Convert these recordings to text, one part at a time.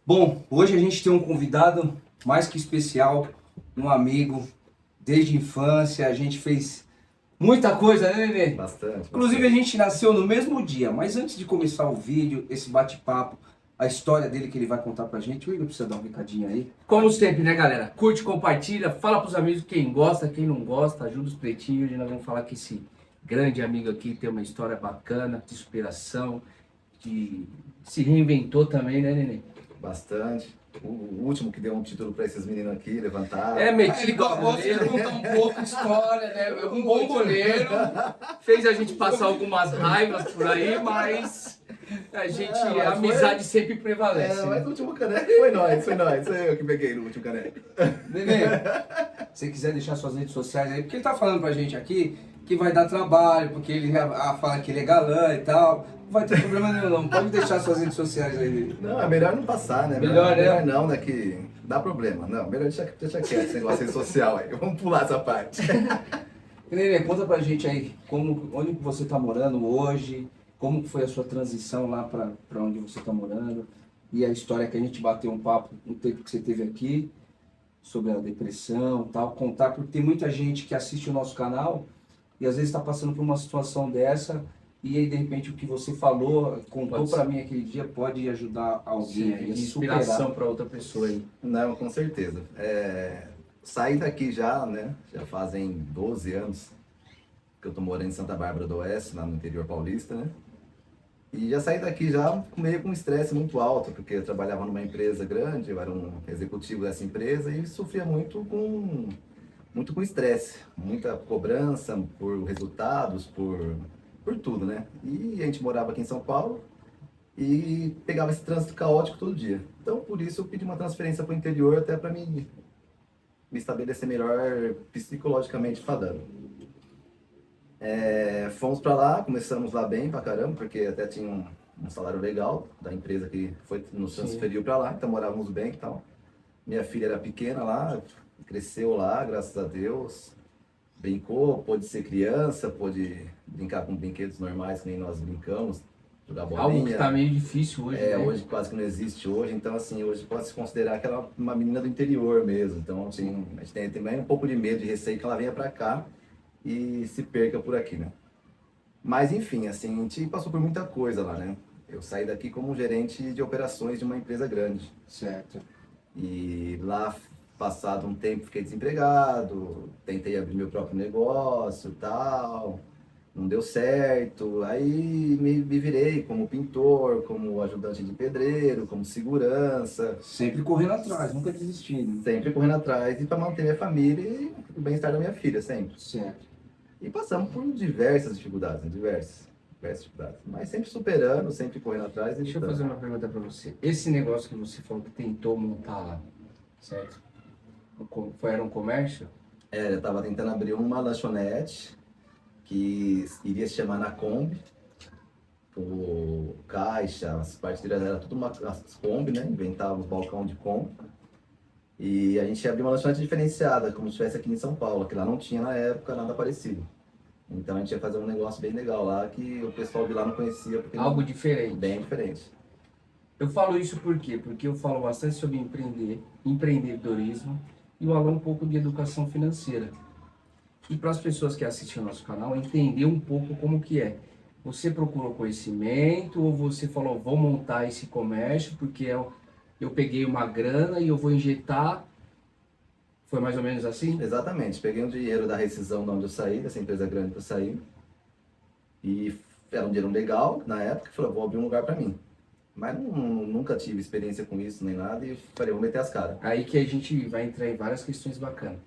Bom, hoje a gente tem um convidado mais que especial, um amigo desde a infância. A gente fez muita coisa, né, Nenê? Bastante, Inclusive a bastante. gente nasceu no mesmo dia, mas antes de começar o vídeo, esse bate-papo, a história dele que ele vai contar pra gente, o Igor precisa dar um recadinho aí. Como sempre, né, galera? Curte, compartilha, fala pros amigos quem gosta, quem não gosta, ajuda os pretinhos. Hoje nós vamos falar que esse grande amigo aqui tem uma história bacana, de superação, de se reinventou também, né, Nenê? Bastante. O último que deu um título para esses meninos aqui, levantaram. É, Ele metido gosta de goleiro, contar um pouco a história, né? um bom goleiro, fez a gente passar algumas raivas por aí, mas Mas a amizade sempre prevalece, mas né? o último caneco foi nós, foi nós. Foi eu que peguei no último caneco. Nenê, se você quiser deixar suas redes sociais aí, porque ele tá falando pra gente aqui que vai dar trabalho, porque ele já fala que ele é galã e tal. Não vai ter problema nenhum, não. Pode deixar suas redes sociais aí. Não, é melhor não passar, né? Melhor, né? Melhor não, né? Que dá problema. Não, melhor deixar quieto esse negócio de rede social aí. Vamos pular essa parte. Nenê, conta pra gente aí onde que você tá morando hoje, como que foi a sua transição lá pra onde você tá morando, e a história que a gente bateu um papo no tempo que você teve aqui, sobre a depressão e tal, contar, porque tem muita gente que assiste o nosso canal e às vezes está passando por uma situação dessa, e aí de repente o que você falou, contou Pode para mim aquele dia, pode ajudar alguém aí a De superar. inspiração para outra pessoa aí. Não, com certeza. Saí daqui já, né? Já fazem 12 anos que eu tô morando em Santa Bárbara do Oeste, lá no interior paulista, né? E já saí daqui já meio com um estresse muito alto, porque eu trabalhava numa empresa grande, eu era um executivo dessa empresa e sofria muito com estresse, muita cobrança por resultados, por tudo, né? E a gente morava aqui em São Paulo e pegava esse trânsito caótico todo dia. Então, por isso eu pedi uma transferência para o interior até para me estabelecer melhor psicologicamente falando. Fomos para lá, começamos lá bem pra caramba, porque até tinha um salário legal da empresa que nos transferiu para lá, então morávamos bem e tal. Minha filha era pequena lá, cresceu lá, graças a Deus. Brincou, pôde ser criança, pôde brincar com brinquedos normais, que nem nós brincamos, jogar bolinha. Algo que tá meio difícil hoje, né? Hoje quase que não existe hoje, então assim, hoje pode se considerar que ela é uma menina do interior mesmo. Então assim, a gente tem também um pouco de medo, de receio que ela venha para cá e se perca por aqui, né? Mas enfim, assim, a gente passou por muita coisa lá, né? Eu saí daqui como gerente de operações de uma empresa grande. Certo. E lá, passado um tempo, fiquei desempregado, tentei abrir meu próprio negócio e tal, não deu certo. Aí me virei como pintor, como ajudante de pedreiro, como segurança, Sempre correndo atrás, nunca desistindo. sempre correndo atrás e para manter minha família e o bem-estar da minha filha, sempre. Certo. E passamos por diversas dificuldades, né? Diversas dificuldades. Mas sempre superando, sempre correndo atrás e Deixa eu fazer uma pergunta para você. Esse negócio que você falou que tentou montar lá, certo? Era um comércio? eu estava tentando abrir uma lanchonete que iria se chamar Na Kombi. O caixa, as partilhas era tudo as Kombi, né? Inventávamos balcão de Kombi. E a gente ia abrir uma lanchonete diferenciada, como se tivesse aqui em São Paulo, que lá não tinha na época nada parecido. Então a gente ia fazer um negócio bem legal lá que o pessoal de lá não conhecia. Porque Algo diferente. Bem diferente. Eu falo isso por quê? Porque eu falo bastante sobre empreendedorismo e o Alan um pouco de educação financeira. E para as pessoas que assistem ao nosso canal, entender um pouco como que é. Você procurou conhecimento ou você falou, vou montar esse comércio porque eu peguei uma grana e eu vou injetar? Foi mais ou menos assim? Exatamente. Peguei um dinheiro da rescisão de onde eu saí, dessa empresa grande que eu saí. E era um dinheiro legal na época, falei, vou abrir um lugar para mim. Mas nunca tive experiência com isso nem nada e falei, vou meter as caras. Aí que a gente vai entrar em várias questões bacanas.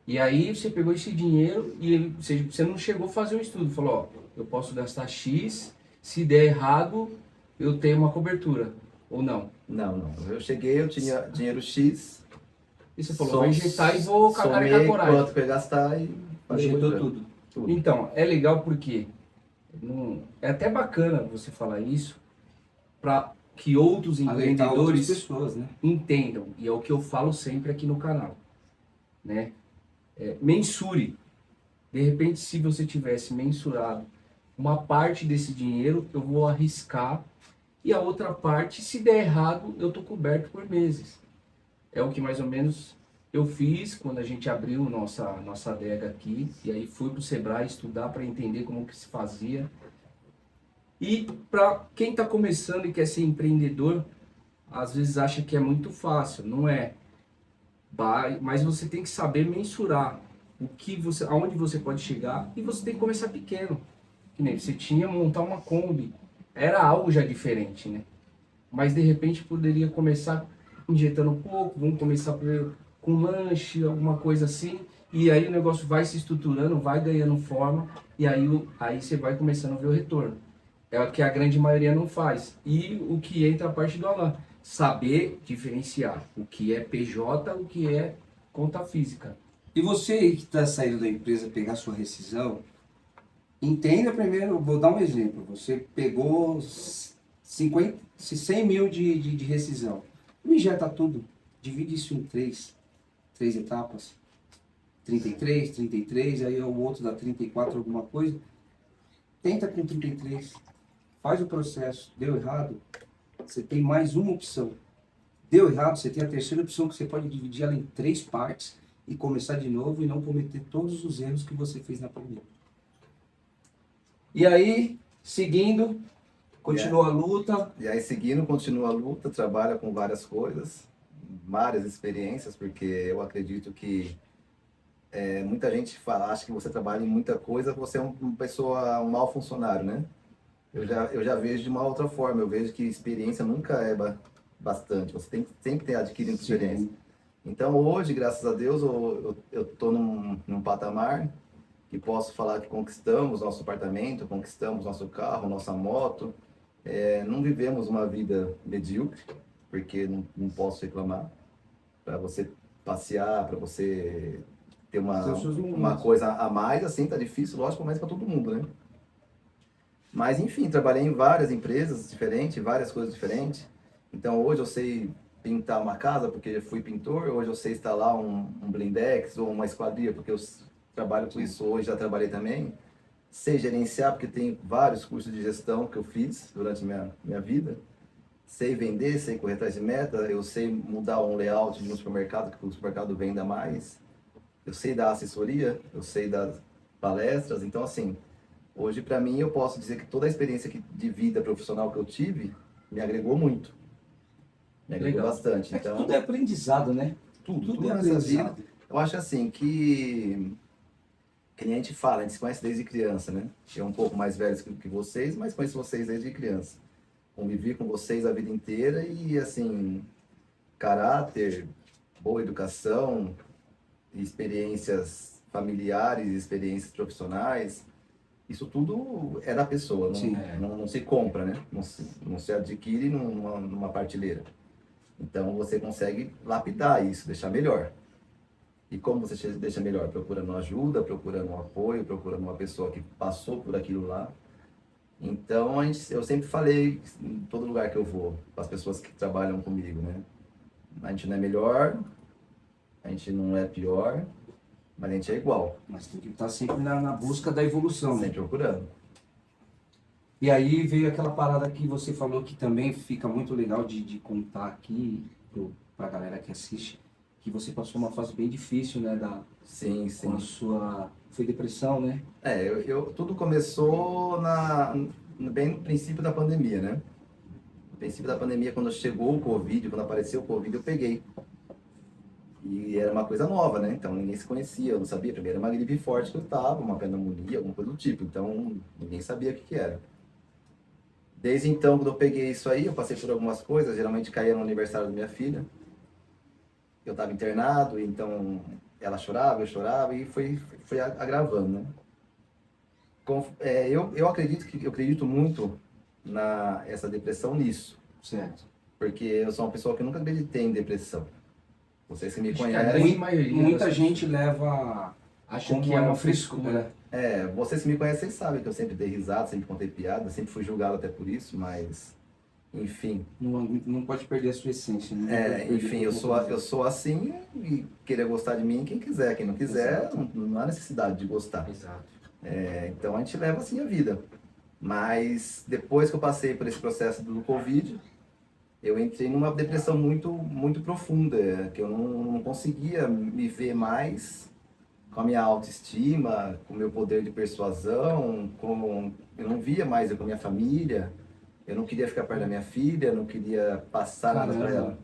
E aí você pegou esse dinheiro e você não chegou a fazer um estudo. Falou, ó, eu posso gastar X, se der errado, eu tenho uma cobertura. Ou não? Não. Eu cheguei, eu tinha dinheiro X. E você falou, vou injetar e vou cacarecar somei coragem. quanto que eu ia gastar e Injetou vou tudo. Então, é legal porque é até bacana você falar isso para que outros Alentar outras empreendedores pessoas, né? entendam. E é o que eu falo sempre aqui no canal, né? Mensure. De repente, se você tivesse mensurado uma parte desse dinheiro, eu vou arriscar e a outra parte, se der errado, eu tô coberto por meses. É o que mais ou menos eu fiz quando a gente abriu nossa adega aqui, e aí fui pro Sebrae estudar para entender como que se fazia. E para quem está começando e quer ser empreendedor, às vezes acha que é muito fácil, não é. Mas você tem que saber mensurar aonde você pode chegar, e você tem que começar pequeno. Que nem você tinha montar uma Kombi, era algo já diferente, né? Mas de repente poderia começar injetando um pouco, vamos começar com lanche, alguma coisa assim, e aí o negócio vai se estruturando, vai ganhando forma, e aí você vai começando a ver o retorno. É o que a grande maioria não faz. E o que entra a parte do Alan, saber diferenciar o que é PJ, o que é conta física. E você aí que está saindo da empresa pegar sua rescisão, entenda primeiro, vou dar um exemplo. Você pegou 100 mil de rescisão. Não injeta tudo. Divide isso em três etapas. 33, aí o outro dá 34 alguma coisa. Tenta com 33. Faz o processo. Deu errado, você tem mais uma opção. Deu errado, você tem a terceira opção, que você pode dividir ela em 3 partes e começar de novo e não cometer todos os erros que você fez na primeira. E aí, seguindo, continua a luta. E aí, seguindo, continua a luta, trabalha com várias coisas, várias experiências, porque eu acredito que muita gente acha que você trabalha em muita coisa, você é uma pessoa, um mau funcionário, né? Eu já vejo de uma outra forma, eu vejo que experiência nunca é bastante, você tem que sempre ter adquirido experiência. Então hoje, graças a Deus, eu estou num patamar que posso falar que conquistamos nosso apartamento, conquistamos nosso carro, nossa moto, não vivemos uma vida medíocre, porque não posso reclamar, para você passear, para você ter uma coisa a mais, assim, tá difícil, lógico, mas para todo mundo, né? Mas, enfim, trabalhei em várias empresas diferentes, várias coisas diferentes. Então, hoje eu sei pintar uma casa, porque eu fui pintor. Hoje eu sei instalar um blindex ou uma esquadria, porque eu trabalho com isso hoje, já trabalhei também. Sei gerenciar, porque tem vários cursos de gestão que eu fiz durante minha vida. Sei vender, sei correr atrás de meta. Eu sei mudar um layout de um supermercado, que o supermercado venda mais. Eu sei dar assessoria, eu sei dar palestras. Então, assim, hoje, para mim, eu posso dizer que toda a experiência de vida profissional que eu tive me agregou muito. Me agregou bastante. É que Então, tudo é aprendizado, né? Tudo é nessa vida. aprendizado. Eu acho assim que nem a gente fala, a gente se conhece desde criança, né? Eu um pouco mais velho que vocês, mas conheço vocês desde criança. Convivi com vocês a vida inteira e, assim, caráter, boa educação, experiências familiares, experiências profissionais, isso tudo é da pessoa, não se compra, né? Não se adquire numa partilheira. Então você consegue lapidar isso, deixar melhor. E como você deixa melhor? Procurando ajuda, procurando um apoio, procurando uma pessoa que passou por aquilo lá. Então eu sempre falei, em todo lugar que eu vou, para as pessoas que trabalham comigo, né? A gente não é melhor, a gente não é pior, mas a gente é igual. Mas tem que estar sempre na busca da evolução, né? Sempre procurando. E aí veio aquela parada que você falou que também fica muito legal de contar aqui pra galera que assiste, que você passou uma fase bem difícil, né? Sim. Com a sua... Foi depressão, né? Tudo começou bem no princípio da pandemia, né? No princípio da pandemia, quando chegou o Covid, quando apareceu o Covid, eu peguei. E era uma coisa nova, né? Então ninguém se conhecia, eu não sabia. Primeiro era uma gripe forte que eu tava, uma pneumonia, alguma coisa do tipo. Então ninguém sabia o que era. Desde então, quando eu peguei isso aí, eu passei por algumas coisas. Geralmente caía no aniversário da minha filha. Eu estava internado, então ela chorava, eu chorava e foi agravando, né? Eu acredito muito essa depressão nisso. Certo. Porque eu sou uma pessoa que nunca acreditei em depressão. Vocês que me Acho que a conhecem... grande maioria Muita das gente leva... acha como que é uma frescura. frescura. Vocês que me conhecem, vocês sabem que eu sempre dei risada, sempre contei piada, sempre fui julgado até por isso, mas... Enfim. Não pode perder a sua essência, né? Enfim, eu sou assim e querer gostar de mim quem quiser. Quem não quiser, não há necessidade de gostar. Exato. Então a gente leva assim a vida. Mas depois que eu passei por esse processo do Covid, eu entrei numa depressão muito profunda, que eu não conseguia me ver mais com a minha autoestima, com o meu poder de persuasão, eu não via mais eu com a minha família, eu não queria ficar perto da minha filha, não queria passar nada para Caramba. ela.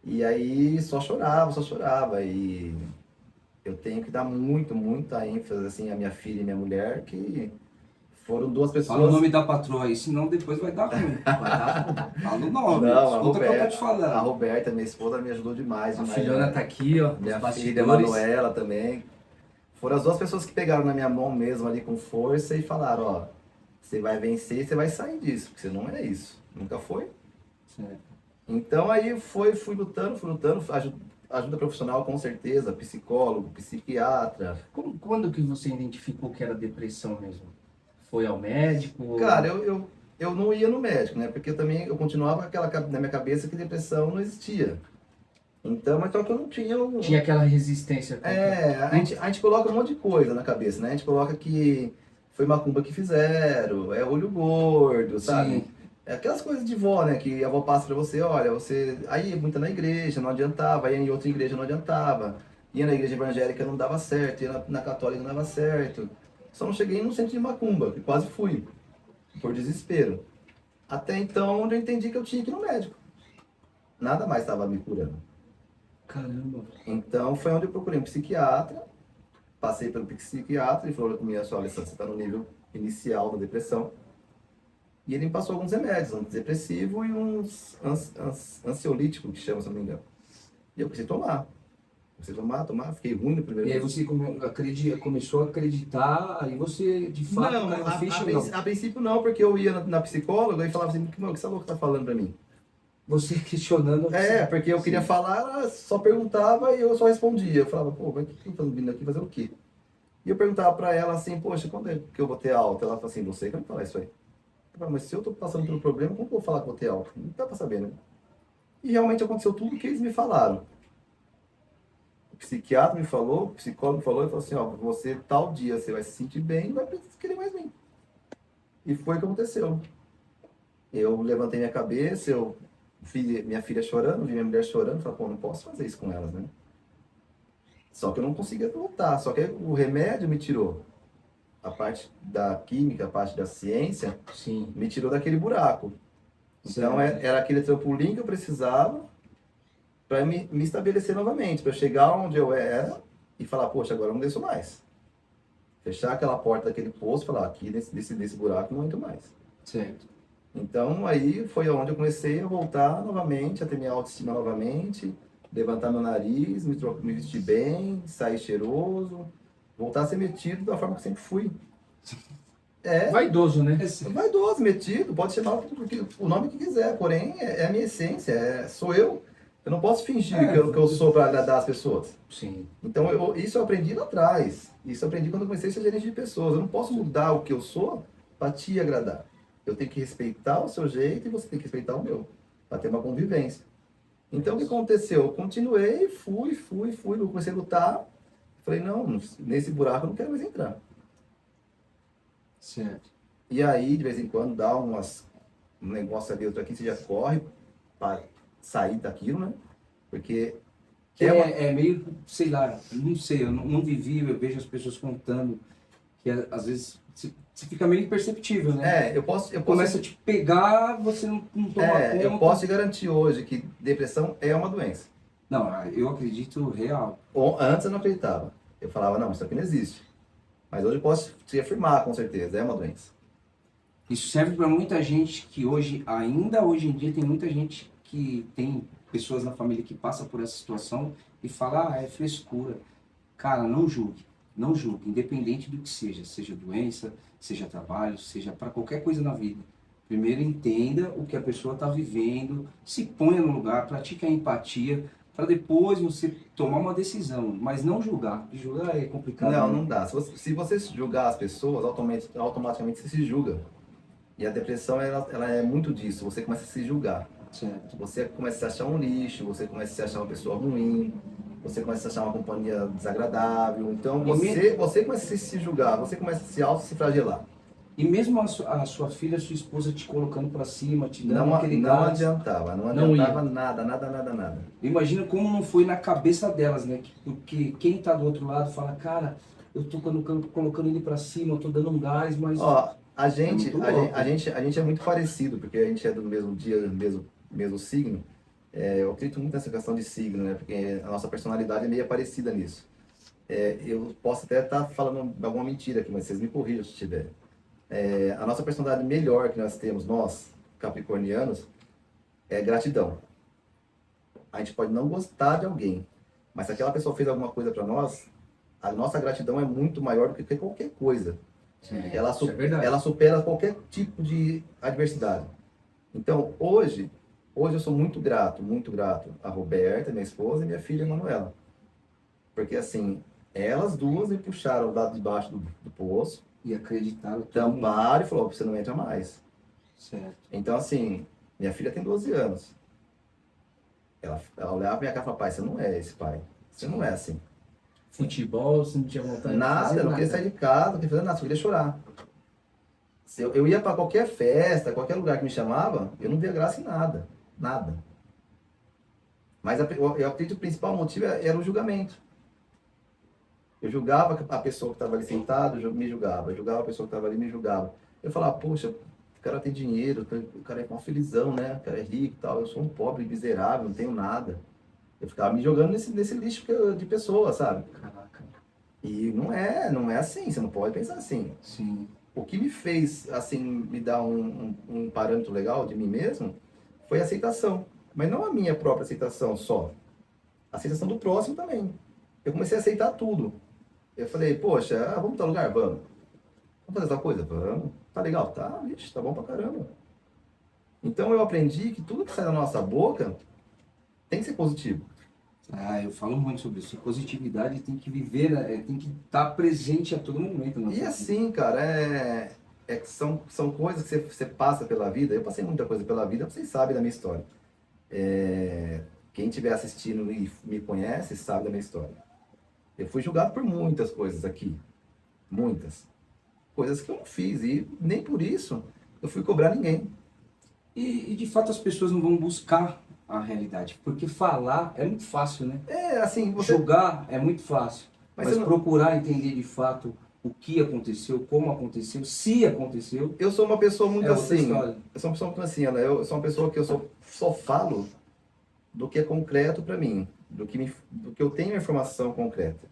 E aí só chorava. E eu tenho que dar muita ênfase assim, à minha filha e minha mulher, que foram duas Fala o pessoas. nome da patroa aí, senão depois vai dar ruim. Vai dar ruim. Fala o nome. Não, Escuta o que eu tô te A falando. Roberta, minha esposa, me ajudou demais, A demais, filhona demais. tá aqui, ó. Minha Nos filha bastidores. Manuela também. Foram as duas pessoas que pegaram na minha mão mesmo ali com força e falaram, ó, você vai vencer e você vai sair disso, porque você não é isso. Nunca foi. Certo. Então aí fui lutando, ajuda profissional com certeza, psicólogo, psiquiatra. Quando que você identificou que era depressão mesmo? Foi ao médico? Cara, eu não ia no médico, né? Porque eu continuava com na minha cabeça que depressão não existia. Então, mas só que eu não tinha. Tinha aquela resistência. A gente coloca um monte de coisa na cabeça, né? A gente coloca que foi macumba que fizeram, é olho gordo, sabe? Sim. É aquelas coisas de vó, né? Que a avó passa pra você, olha, você. Aí ia muito na igreja, não adiantava, ia em outra igreja, não adiantava. Ia na igreja evangélica, não dava certo, ia na católica, não dava certo. Só não cheguei no centro de macumba, que quase fui, por desespero. Até então, onde eu entendi que eu tinha que ir no médico. Nada mais estava me curando. Caramba. Então, foi onde eu procurei um psiquiatra, passei pelo psiquiatra, ele falou comigo, olha, você está no nível inicial da depressão. E ele me passou alguns remédios, um antidepressivo e uns ansiolíticos, que chama, se não me engano. E eu comecei a tomar. Fiquei ruim no primeiro E aí mês. você começou a acreditar, aí você de fato Não, caiu na ficha, não. a princípio não, porque eu ia na psicóloga e falava assim, o que essa louca tá falando pra mim? Você questionando. Porque eu queria falar, ela só perguntava e eu só respondia. Eu falava, pô, mas o que eu tô vindo aqui fazer o quê? E eu perguntava pra ela assim, poxa, quando é que eu vou ter alta? Ela falou assim, você que vai me falar isso aí. Eu falava, mas se eu tô passando pelo problema, como que eu vou falar que eu vou ter alta? Não dá pra saber, né? E realmente aconteceu tudo o que eles me falaram. O psiquiatra me falou, o psicólogo me falou, e falou assim, ó, você tal dia você vai se sentir bem e vai querer mais vir. E foi o que aconteceu. Eu levantei minha cabeça, eu vi minha filha chorando, vi minha mulher chorando, falei, pô, não posso fazer isso com elas, né? Só que eu não conseguia voltar, só que o remédio me tirou. A parte da química, a parte da ciência, Sim. me tirou daquele buraco. Então Certo. era aquele trampolim que eu precisava para me estabelecer novamente, para chegar onde eu era e falar, poxa, agora eu não desço mais. Fechar aquela porta daquele poço e falar, aqui desse buraco não entro mais. Certo. Então aí foi onde eu comecei a voltar novamente, a ter minha autoestima novamente, levantar meu nariz, me vestir bem, sair cheiroso, voltar a ser metido da forma que sempre fui. Vaidoso, né? Vaidoso, metido, pode chamar o nome que quiser, porém é a minha essência, sou eu. Eu não posso fingir que eu sou para agradar as pessoas. Sim. Então isso eu aprendi lá atrás. Isso eu aprendi quando eu comecei a ser gerente de pessoas. Eu não posso mudar o que eu sou para te agradar. Eu tenho que respeitar o seu jeito e você tem que respeitar o meu, para ter uma convivência. Então o que aconteceu? Eu continuei, fui, eu comecei a lutar. Falei, não, nesse buraco eu não quero mais entrar. Certo. E aí, de vez em quando, dá um negócio ali, outro aqui, você já corre para sair daquilo, né? Porque É meio, sei lá, não sei, eu não vivi, eu vejo as pessoas contando que às vezes você fica meio imperceptível, né? eu posso Começa a te pegar, você não toma conta. eu posso te garantir hoje que depressão é uma doença. Não, eu acredito real. Antes eu não acreditava. Eu falava, não, isso aqui não existe. Mas hoje eu posso te afirmar, com certeza, é uma doença. Isso serve para muita gente que ainda hoje em dia, tem muita gente que tem pessoas na família que passam por essa situação e fala, é frescura. Cara, não julgue, independente do que seja doença, seja trabalho, seja para qualquer coisa na vida. Primeiro entenda o que a pessoa está vivendo, se ponha no lugar, pratique a empatia, para depois você tomar uma decisão, mas não julgar. Julgar é complicado. Não dá. Se você julgar as pessoas, automaticamente você se julga. E a depressão, ela é muito disso. Você começa a se julgar. Certo. Você começa a se achar um lixo, você começa a se achar uma pessoa ruim, você começa a se achar uma companhia desagradável. Então você começa a se julgar, você começa a se flagelar. E mesmo a sua filha, a sua esposa te colocando pra cima, te dando Não, aquele não gás. adiantava, não Não ia. adiantava nada, nada, nada, nada. Imagina como não foi na cabeça delas, né? Porque quem tá do outro lado fala, cara, eu tô colocando ele pra cima, eu tô dando um gás, mas Ó, a gente, muito a louco. gente, a gente, a gente é muito parecido, porque a gente é do mesmo dia, do mesmo signo. Eu acredito muito nessa questão de signo, né? Porque a nossa personalidade é meio parecida nisso. Eu posso até estar falando alguma mentira aqui, mas vocês me corrijam se tiver. A nossa personalidade melhor que nós temos, nós, capricornianos, é gratidão. A gente pode não gostar de alguém, mas se aquela pessoa fez alguma coisa para nós, a nossa gratidão é muito maior do que qualquer coisa. Ela, isso é verdade. ela supera qualquer tipo de adversidade. Então, hoje eu sou muito grato a Roberta, minha esposa, e minha filha, Manuela. Porque, assim, elas duas me puxaram do lado de baixo do poço, E acreditaram. tamparam e falou, você não entra mais. Certo. Então, assim, minha filha tem 12 anos. Ela olhava pra minha cara e falava, pai, você não é esse pai. Você não é assim. Futebol, você não tinha vontade de Nada, fazer eu não queria sair de casa, não queria fazer nada, só queria chorar. Se eu ia para qualquer festa, qualquer lugar que me chamava, eu não via graça em nada. Nada. Mas eu acredito que o principal motivo era o julgamento. Eu julgava a pessoa que estava ali sentada, me julgava. Eu julgava a pessoa que estava ali, me julgava. Eu falava, poxa, o cara tem dinheiro, o cara é uma felizão, né? O cara é rico e tal. Eu sou um pobre, miserável, não tenho nada. Eu ficava me jogando nesse lixo de pessoa, sabe? Caraca. E não é assim, você não pode pensar assim. Sim. O que me fez, assim, me dar um parâmetro legal de mim mesmo foi a aceitação. Mas não a minha própria aceitação só. A aceitação do próximo também. Eu comecei a aceitar tudo. Eu falei, poxa, vamos para tal lugar? Vamos. Vamos fazer tal coisa? Vamos. Tá legal? Tá, vixe, tá bom pra caramba. Então eu aprendi que tudo que sai da nossa boca tem que ser positivo. Eu falo muito sobre isso. A positividade tem que viver, tem que estar presente a todo momento. E assim, cara, que são coisas que você passa pela vida. Eu passei muita coisa pela vida, vocês sabem da minha história. Quem estiver assistindo e me conhece sabe da minha história. Eu fui julgado por muitas coisas aqui. Muitas. Coisas que eu não fiz. E nem por isso eu fui cobrar ninguém. E de fato as pessoas não vão buscar a realidade. Porque falar é muito fácil, né? Assim, Julgar é muito fácil. Mas não... procurar entender de fato o que aconteceu, como aconteceu, se aconteceu. Eu sou uma pessoa muito assim. História. Eu sou uma pessoa muito assim, Ana. Eu sou uma pessoa que eu só falo do que é concreto para mim. Do que eu tenho informação concreta.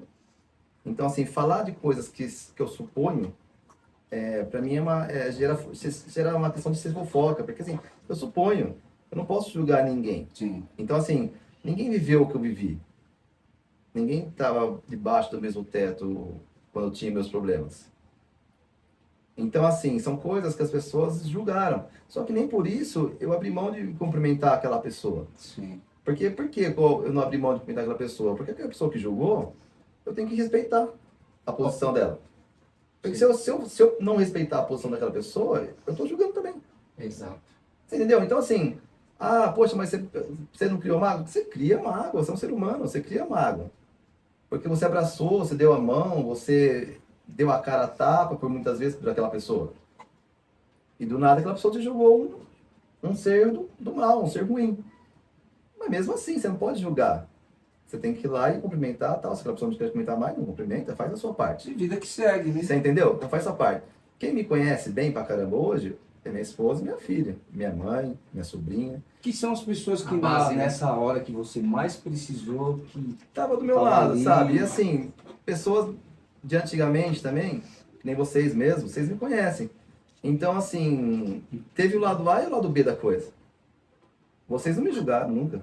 Então, assim, falar de coisas que eu suponho, para mim gera uma questão de ser fofoca, porque assim, eu suponho, eu não posso julgar ninguém. Sim. Então, assim, ninguém viveu o que eu vivi. Ninguém estava debaixo do mesmo teto quando eu tinha meus problemas. Então, assim, são coisas que as pessoas julgaram. Só que nem por isso eu abri mão de cumprimentar aquela pessoa. Sim. Por que eu não abri mão de cumprimentar aquela pessoa? Porque aquela pessoa que julgou, eu tenho que respeitar a posição dela. Porque se eu não respeitar a posição daquela pessoa, eu estou julgando também. Exato. Você entendeu? Então, assim, poxa, mas você não criou mágoa? Você cria mágoa, você é um ser humano, você cria mágoa. Porque você abraçou, você deu a mão, você deu a cara a tapa por muitas vezes por aquela pessoa. E do nada aquela pessoa te julgou um ser do mal, um ser ruim. Mas mesmo assim, você não pode julgar. Você tem que ir lá e cumprimentar, tal. Se aquela pessoa não quer cumprimentar mais, não cumprimenta, faz a sua parte. De vida que segue, né? Você entendeu? Então faz a sua parte. Quem me conhece bem pra caramba hoje é minha esposa e minha filha. Minha mãe, minha sobrinha. Que são as pessoas que nessa hora que você mais precisou, que Tava do meu tava lado, ali. sabe? E assim, pessoas de antigamente também, que nem vocês mesmos, vocês me conhecem. Então, assim, teve o lado A e o lado B da coisa. Vocês não me julgaram nunca.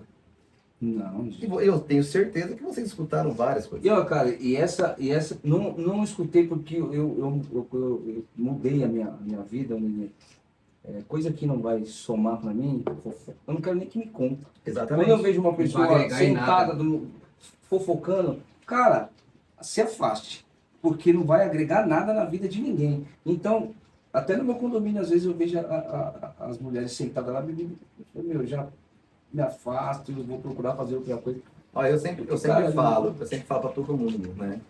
Não, E eu tenho certeza que vocês escutaram várias coisas. cara, e essa não escutei porque eu mudei a minha vida, coisa que não vai somar pra mim, eu não quero nem que me conta. Exatamente. Quando eu vejo uma vai pessoa agregar em sentada fofocando, cara, se afaste, porque não vai agregar nada na vida de ninguém. Então, até no meu condomínio, às vezes eu vejo as mulheres sentadas lá, eu já me afasto, eu vou procurar fazer outra coisa. Olha, eu sempre falo para todo mundo, né?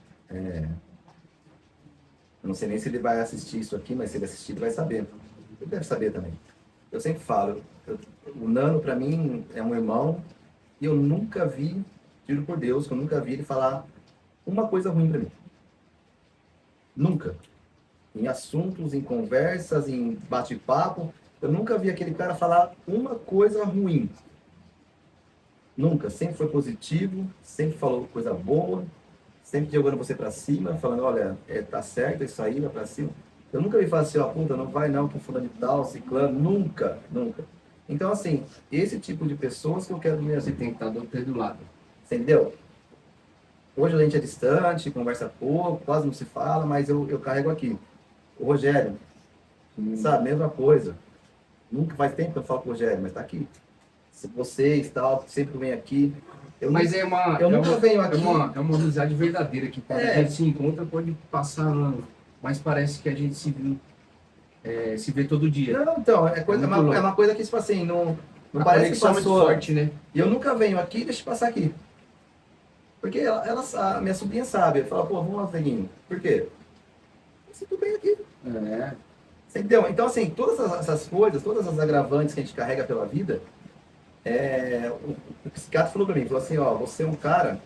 Eu não sei nem se ele vai assistir isso aqui, mas se ele assistir, ele vai saber. Ele deve saber também. Eu sempre falo, o Nano, para mim, é um irmão, e eu nunca vi, juro por Deus, que eu nunca vi ele falar uma coisa ruim para mim. Nunca. Em assuntos, em conversas, em bate-papo, eu nunca vi aquele cara falar uma coisa ruim. Nunca. Sempre foi positivo, sempre falou coisa boa, sempre jogando você para cima, falando, olha, tá certo isso aí, vai para cima. Eu nunca vi falar assim, ó, puta, não vai não, que fulano de tal, ciclano, nunca, nunca. Então, assim, esse tipo de pessoas que eu quero me Você tem que estar do lado. Você entendeu? Hoje a gente é distante, conversa pouco, quase não se fala, mas eu carrego aqui. O Rogério, sabe, mesma coisa. Nunca faz tempo que eu falo com o Rogério, mas tá aqui. Se vocês, tal, sempre vem aqui. Mas eu nunca venho aqui. É uma amizade verdadeira que quando a gente se encontra pode passar ano, mas parece que a gente se vê todo dia. Não, então, é uma coisa que, tipo assim, não parece que passou. passou. É forte, né? E eu nunca venho aqui, deixa eu passar aqui. Porque a minha sobrinha sabe, ela fala, pô, vamos lá, Feguinho. Por quê? Eu sinto bem aqui. Você entendeu? Então, assim, todas essas coisas, todas as agravantes que a gente carrega pela vida, o psiquiatra falou pra mim, falou assim, ó, você é um cara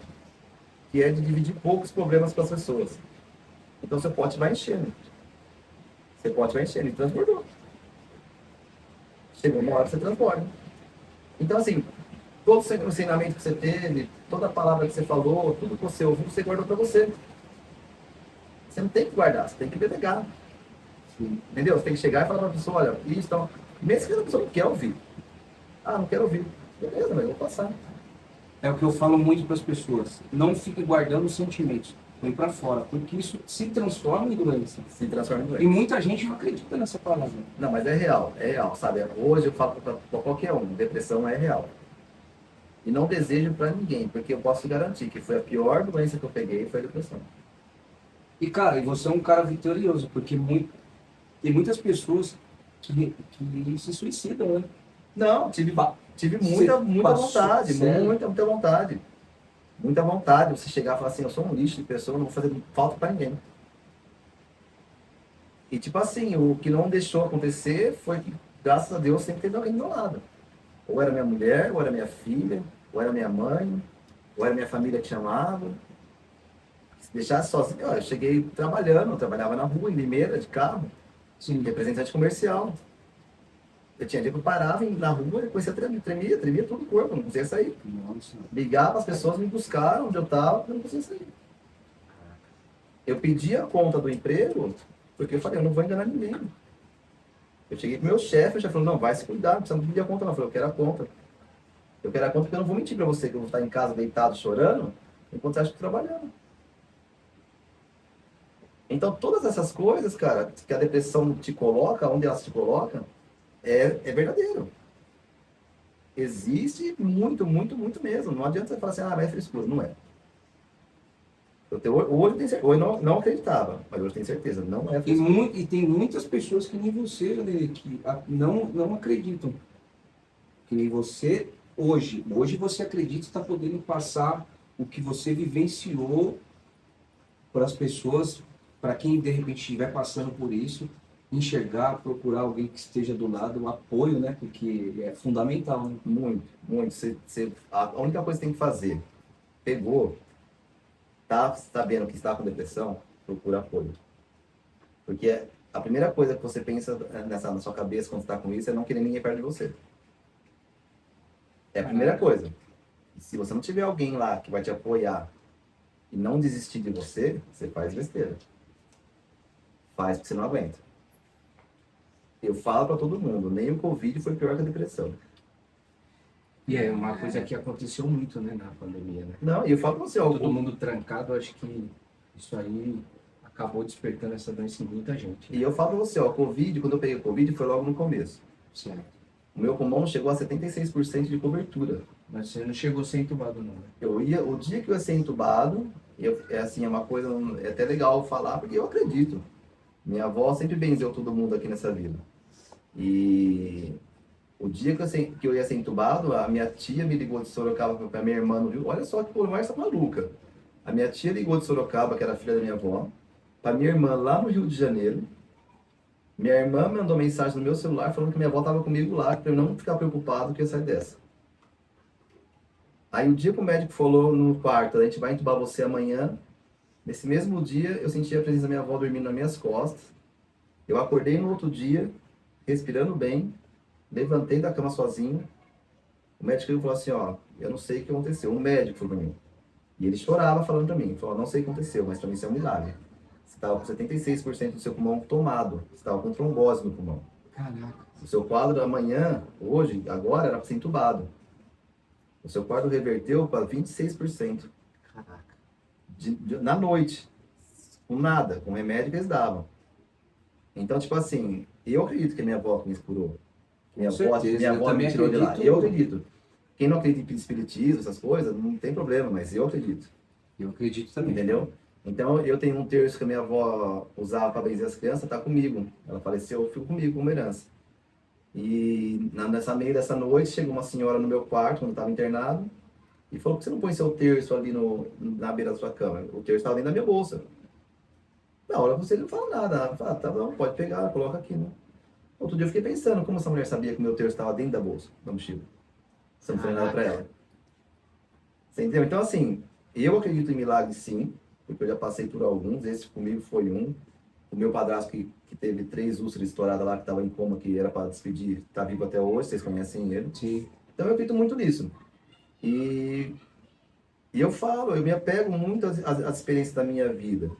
que é de dividir poucos problemas com as pessoas. Então, seu pote vai enchendo. Seu pote vai enchendo. E transbordou. Chegou uma hora que você transborda. Então, assim, todo o ensinamento que você teve, toda a palavra que você falou, tudo que você ouviu, você guardou pra você. Você não tem que guardar, você tem que delegar. Entendeu? Você tem que chegar e falar pra pessoa, olha, isso, então, mesmo que a pessoa não quer ouvir. Ah, não quero ouvir. Beleza, mas eu vou passar. É o que eu falo muito para as pessoas. Não fique guardando sentimentos. Põe para fora, porque isso se transforma em doença. Se transforma em doença. E muita gente não acredita nessa palavra. Não, mas é real, sabe? Hoje eu falo pra qualquer um, depressão é real. E não desejo pra ninguém, porque eu posso garantir que foi a pior doença que eu peguei, foi a depressão. E cara, você é um cara vitorioso, porque tem muitas pessoas que se suicidam, né? Não, tive muita vontade, sério? muita vontade. Muita vontade de você chegar e falar assim, eu sou um lixo de pessoa, não vou fazer falta pra ninguém. E tipo assim, o que não deixou acontecer foi que, graças a Deus, sempre teve alguém do meu lado. Ou era minha mulher, ou era minha filha, ou era minha mãe, ou era minha família que chamava. Se deixasse sozinho, ó, eu cheguei trabalhando, eu trabalhava na rua, em Limeira, de carro, representante comercial. Eu tinha dia que eu parava na rua e comecei a tremia todo o corpo, não conseguia sair. Nossa. Ligava, as pessoas me buscaram onde eu estava, eu não conseguia sair. Eu pedi a conta do emprego, porque eu falei, eu não vou enganar ninguém. Eu cheguei pro meu chefe, o chefe falou, não, vai se cuidar, não precisa pedir a conta não. Eu falei, eu quero a conta. Eu quero a conta porque eu não vou mentir para você que eu vou estar em casa deitado chorando, enquanto você acha que eu tô trabalhando. Então, todas essas coisas, cara, que a depressão te coloca, onde ela te coloca, é verdadeiro. Existe muito, muito, muito mesmo. Não adianta você falar assim, é frescura. Não é. Hoje eu tenho certeza. Hoje não acreditava, mas hoje tenho certeza. Não é frescura. E tem muitas pessoas que nem você, né, que não acreditam. Que nem você, hoje você acredita e está podendo passar o que você vivenciou para as pessoas, para quem de repente estiver passando por isso, enxergar, procurar alguém que esteja do lado, o apoio, né? Porque é fundamental, né? Muito, muito. A única coisa que tem que fazer, pegou, tá sabendo que está com depressão, procura apoio. Porque a primeira coisa que você pensa na sua cabeça quando está com isso é não querer ninguém perto de você. É a primeira coisa. E se você não tiver alguém lá que vai te apoiar e não desistir de você, você faz besteira. Faz porque você não aguenta. Eu falo para todo mundo, nem o Covid foi pior que a depressão. E é uma coisa que aconteceu muito, né, na pandemia, né? Não, e eu falo para você, Todo mundo trancado, acho que isso aí acabou despertando essa doença em muita gente. E eu falo para você, o Covid, quando eu peguei o Covid, foi logo no começo. Certo. O meu pulmão chegou a 76% de cobertura. Mas você não chegou a ser entubado, não, né? O dia que eu ia ser entubado, é uma coisa, é até legal falar, porque eu acredito. Minha avó sempre benzeu todo mundo aqui nessa vida. E o dia que eu ia ser entubado, a minha tia me ligou de Sorocaba para minha irmã, viu? Olha só que conversa maluca. A minha tia ligou de Sorocaba, que era filha da minha avó, para minha irmã lá no Rio de Janeiro. Minha irmã mandou mensagem no meu celular falando que minha avó estava comigo lá, para eu não ficar preocupado que eu sair dessa. Aí o dia que o médico falou no quarto, a gente vai entubar você amanhã, nesse mesmo dia eu senti a presença da minha avó dormindo nas minhas costas. Eu acordei no outro dia, respirando bem, levantei da cama sozinho. O médico falou assim, ó, eu não sei o que aconteceu. Um médico falou pra mim. E ele chorava falando pra mim, falou, não sei o que aconteceu, mas pra mim isso é um milagre. Você estava com 76% do seu pulmão tomado, você estava com trombose no pulmão. Caraca. O seu quadro amanhã, hoje, agora, era para ser entubado. O seu quadro reverteu para 26%. Caraca. Na noite. Com nada, com remédio que eles davam. Então, tipo assim, eu acredito que minha avó me curou. Minha avó me tirou de lá. Eu acredito. Quem não acredita em espiritismo, essas coisas, não tem problema, mas eu acredito. Eu acredito também. Entendeu? Então, eu tenho um terço que a minha avó usava para benzer as crianças, tá comigo. Ela faleceu, ficou comigo, como herança. E nessa meio dessa noite, chegou uma senhora no meu quarto, quando eu estava internado, e falou, por que você não põe seu terço ali na beira da sua cama? O terço estava dentro da minha bolsa. Na hora você não fala nada. Ela fala, tá bom, pode pegar, coloca aqui, né? Outro dia eu fiquei pensando, como essa mulher sabia que o meu terço estava dentro da bolsa, da mochila? Você não falei nada para ela. Você entendeu? Então, assim, eu acredito em milagres, sim, porque eu já passei por alguns, esse comigo foi um. O meu padrasto que teve 3 úlceras estouradas lá, que estava em coma, que era para despedir, está vivo até hoje, vocês conhecem ele. Sim. Então eu acredito muito nisso. E eu falo, eu me apego muito às experiências da minha vida,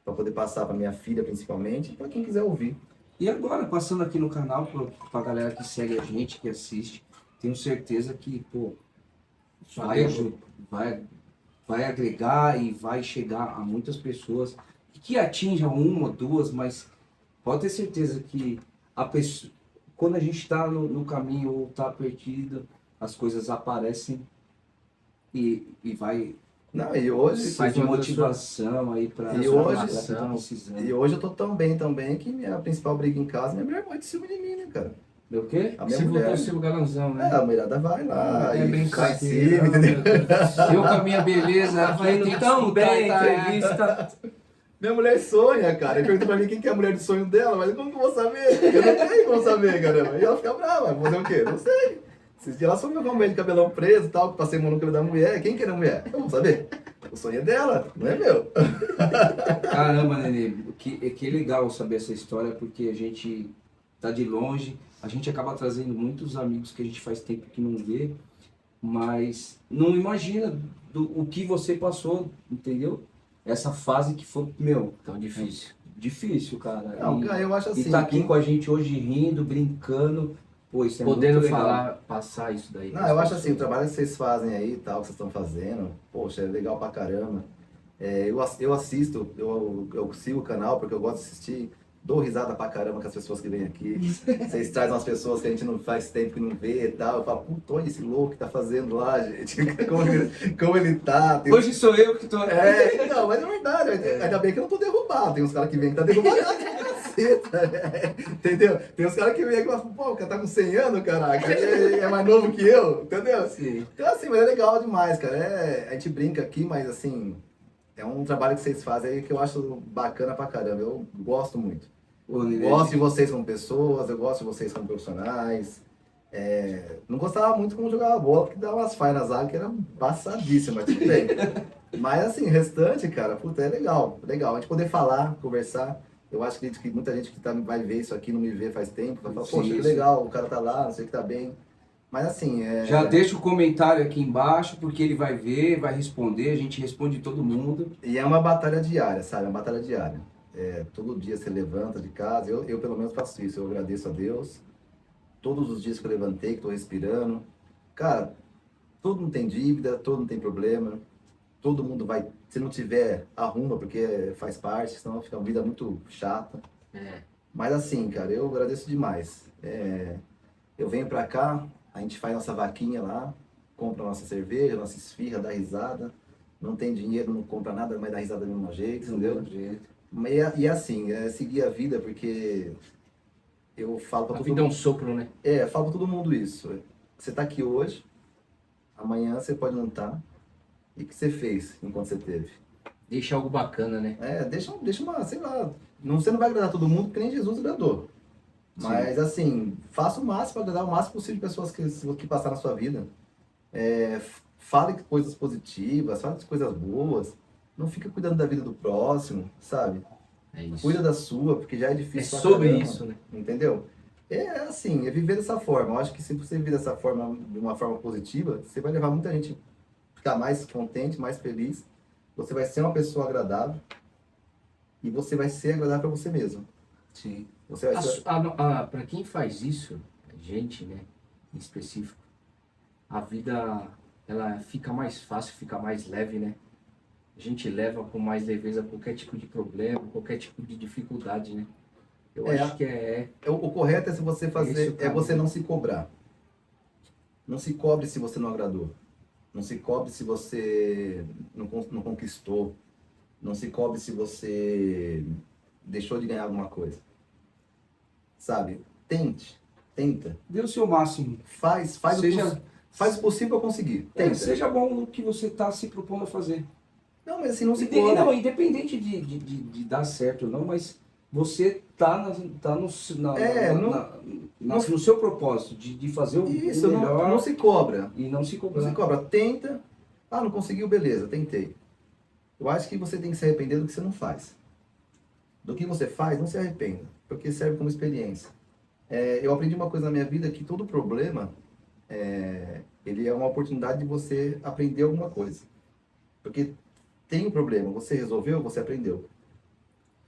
para poder passar para minha filha, principalmente, e para quem quiser ouvir. E agora, passando aqui no canal, pra galera que segue a gente, que assiste, tenho certeza que, pô, vai agregar e vai chegar a muitas pessoas que atinjam uma, duas, mas pode ter certeza que a pessoa, quando a gente está no caminho ou está perdido, as coisas aparecem e vai, Não, e hoje... vai de motivação aí para E hoje, tá precisando. e hoje eu tô tão bem também que minha principal briga em casa, minha irmã é de cima de mim, né, cara? Meu quê? A minha Você mulher. voltou a ser o galanzão, né? A mulherada vai lá É e brincadeira, sai em cima, entendeu? Eu com a minha beleza, ela vai Indo ter tão bem a entrevista. Minha mulher sonha, cara. E pergunta pra mim quem que é a mulher de sonho dela, mas como que eu vou saber? Eu não tenho como saber, caramba. E ela fica brava, vou fazer o quê? Não sei. Esses dias ela sonhou com a mulher de cabelão preso e tal, que passei mão no cabelo da mulher. Quem que era a mulher? Eu vou saber. O sonho é dela, não é meu. Caramba, Nenê, que legal saber essa história, porque a gente tá de longe, a gente acaba trazendo muitos amigos que a gente faz tempo que não vê, mas não imagina o que você passou, entendeu? Essa fase que foi, meu, Tão difícil. difícil, cara. Não, cara, eu acho assim. E tá aqui com a gente hoje rindo, brincando, pô, isso é Podendo muito legal. falar, passar isso daí. Não, eu acho assim, o trabalho que vocês fazem aí e tal, que vocês estão fazendo, poxa, é legal pra caramba. Eu assisto, eu sigo o canal porque eu gosto de assistir, dou risada pra caramba com as pessoas que vêm aqui. Vocês trazem umas pessoas que a gente não faz tempo que não vê e tal. Eu falo, puta, olha esse louco que tá fazendo lá, gente. Como ele tá. Hoje sou eu que tô... Não, mas é verdade. Ainda bem que eu não tô derrubado. Tem uns caras que vêm que tá derrubado caceta. Entendeu? Tem uns caras que vêm aqui e falam, pô, o cara tá com 100 anos, caraca. É mais novo que eu, entendeu? Sim. Então assim, mas é legal demais, cara. A gente brinca aqui, mas assim, é um trabalho que vocês fazem aí que eu acho bacana pra caramba. Eu gosto muito. Gosto de vocês como pessoas, eu gosto de vocês como profissionais. Não gostava muito como jogava bola, porque dava umas falhas na zaga que era passadíssima, mas tudo bem. Mas assim, o restante, cara, puta, é legal. Legal. A gente poder falar, conversar. Eu acho que muita gente que vai ver isso aqui, não me vê faz tempo, vai falar, poxa, que legal, o cara tá lá, não sei o que tá bem. Mas assim, Já deixa o comentário aqui embaixo, porque ele vai ver, vai responder, a gente responde todo mundo. E é uma batalha diária, sabe? Uma batalha diária. Todo dia você levanta de casa, eu pelo menos faço isso, eu agradeço a Deus. Todos os dias que eu levantei, que estou respirando. Cara, todo mundo tem dívida, todo mundo tem problema. Todo mundo vai, se não tiver, arruma, porque faz parte, senão fica uma vida muito chata. Mas assim, cara, eu agradeço demais. Eu venho pra cá, a gente faz nossa vaquinha lá, compra nossa cerveja, nossa esfirra, dá risada. Não tem dinheiro, não compra nada, mas dá risada do mesmo jeito, entendeu? E assim, seguir a vida, porque eu falo pra todo mundo. A vida é um sopro, né? Eu falo pra todo mundo isso. Você tá aqui hoje, amanhã você pode não estar. E o que você fez enquanto você teve? Deixa algo bacana, né? Deixa uma, sei lá, você não vai agradar todo mundo, porque nem Jesus agradou. Mas, assim, faça o máximo para agradar o máximo possível de pessoas que passaram na sua vida. Fale coisas positivas, fale coisas boas. Não fica cuidando da vida do próximo, sabe? É isso. Cuida da sua, porque já é difícil. É pra sobre caramba, isso, né? Entendeu? É assim, é viver dessa forma. Eu acho que se você viver dessa forma, de uma forma positiva, você vai levar muita gente a ficar mais contente, mais feliz. Você vai ser uma pessoa agradável e você vai ser agradável para você mesmo. Sim. Você vai ser... Para quem faz isso, a gente, né, em específico, a vida ela fica mais fácil, fica mais leve, né? A gente leva com mais leveza qualquer tipo de problema, qualquer tipo de dificuldade, né? Eu acho que O correto é se você fazer, esse o você caminho. não se cobrar. Não se cobre se você não agradou. Não se cobre se você não conquistou. Não se cobre se você deixou de ganhar alguma coisa. Sabe? Tenta. Dê o seu máximo. Faz o possível para conseguir. Tenta. Seja bom no que você está se propondo a fazer. Não, mas assim, não se Não, cobre. independente de dar certo ou não, mas você tá no seu propósito de fazer o Isso, melhor não se cobra. e não se Não cobrar. se cobra. Tenta. Ah, não conseguiu? Beleza, tentei. Eu acho que você tem que se arrepender do que você não faz. Do que você faz, não se arrependa, porque serve como experiência. Eu aprendi uma coisa na minha vida, que todo problema, ele é uma oportunidade de você aprender alguma coisa. Porque tem um problema, você resolveu, você aprendeu.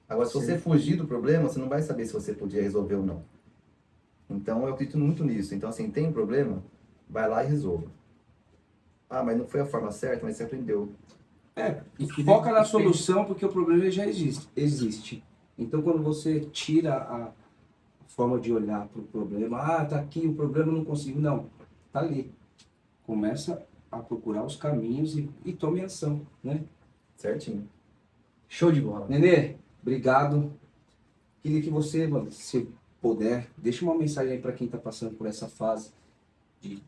Agora, se você fugir do problema, você não vai saber se você podia resolver ou não. Então, eu acredito muito nisso. Então, assim, tem um problema, vai lá e resolva. Ah, mas não foi a forma certa, mas você aprendeu. Foca na solução, porque o problema ele já existe. Então, quando você tira a forma de olhar para o problema, tá aqui, o problema não conseguiu. Não, tá ali. Começa a procurar os caminhos e tome ação, né? Certinho. Show de bola. Nenê, obrigado. Queria que você, mano, se puder, deixe uma mensagem aí para quem está passando por essa fase de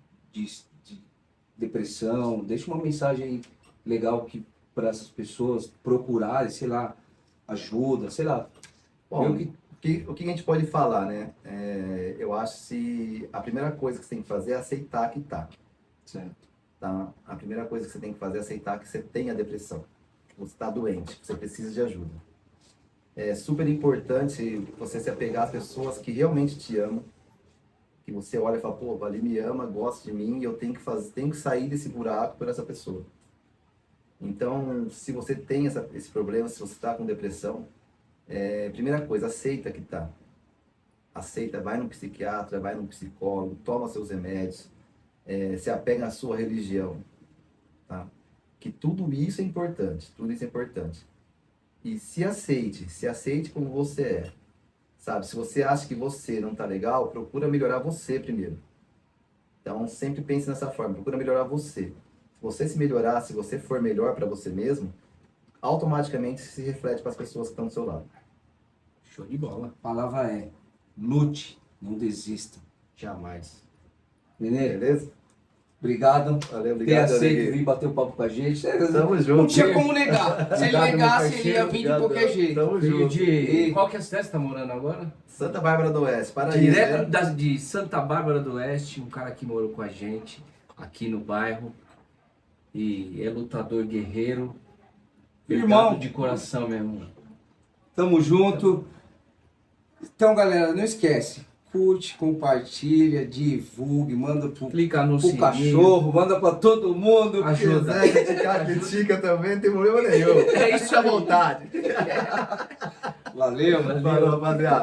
depressão. Deixa uma mensagem aí legal para essas pessoas procurarem, sei lá, ajuda, sei lá. Bom, o que a gente pode falar, né? Eu acho que a primeira coisa que você tem que fazer é aceitar que tá. Certo. Tá? A primeira coisa que você tem que fazer é aceitar que você tem a depressão. Que você está doente, que você precisa de ajuda. É super importante você se apegar às pessoas que realmente te amam. Que você olha e fala, pô, ali me ama, gosta de mim, e eu tenho que sair desse buraco por essa pessoa. Então, se você tem esse problema, se você está com depressão, primeira coisa, aceita que tá. Aceita, vai no psiquiatra, vai no psicólogo, toma seus remédios, se apega à sua religião, tá? Que tudo isso é importante, E se aceite como você é, sabe? Se você acha que você não tá legal, procura melhorar você primeiro. Então, sempre pense nessa forma, procura melhorar você. Se você se melhorar, se você for melhor para você mesmo, automaticamente se reflete para as pessoas que estão do seu lado. Show de bola. A palavra é lute, não desista. Jamais. Nenê, Beleza? Valeu, Valeu, ter obrigado, aceito Henrique. vir bater um papo com a gente. Tamo junto. Não tinha como negar. Se ele Obrigado, meu negasse, ele parceiro. ia vir de Obrigado. qualquer jeito. Tamo Veio junto. de... Qual que é a cidade que você tá morando agora? Santa Bárbara do Oeste, Paraíso. Direto né? de Santa Bárbara do Oeste, um cara que morou com a gente aqui no bairro. E é lutador guerreiro. Irmão. Obrigado de coração, meu irmão. Tamo junto. Então, galera, não esquece. Curte, compartilha, divulgue, manda Clica no pro sininho. cachorro, manda pra todo mundo. Ajuda. Se quiser criticar, critica também, não tem problema nenhum. É isso Fica à aí. vontade. Valeu, Valeu, rapaziada.